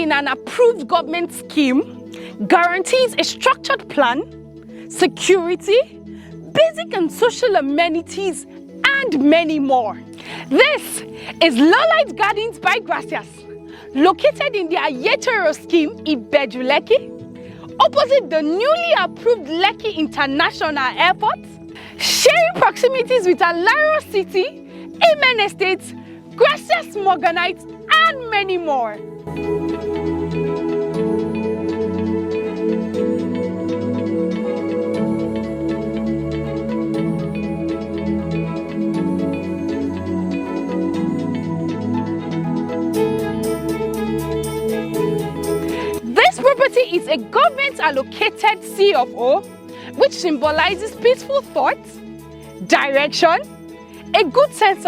in an approved government scheme, guarantees a structured plan, security, basic and social amenities, and many more. This is Lolite Gardens by Gracias, located in the Aiyetoro scheme, Ibeju-Lekki, opposite the newly approved Lekki International Airport, sharing proximities with Alaro City, Amen Estates, Gracias Morganite, and many more. This property is a government allocated C of O, which symbolizes peaceful thoughts, direction, a good sense of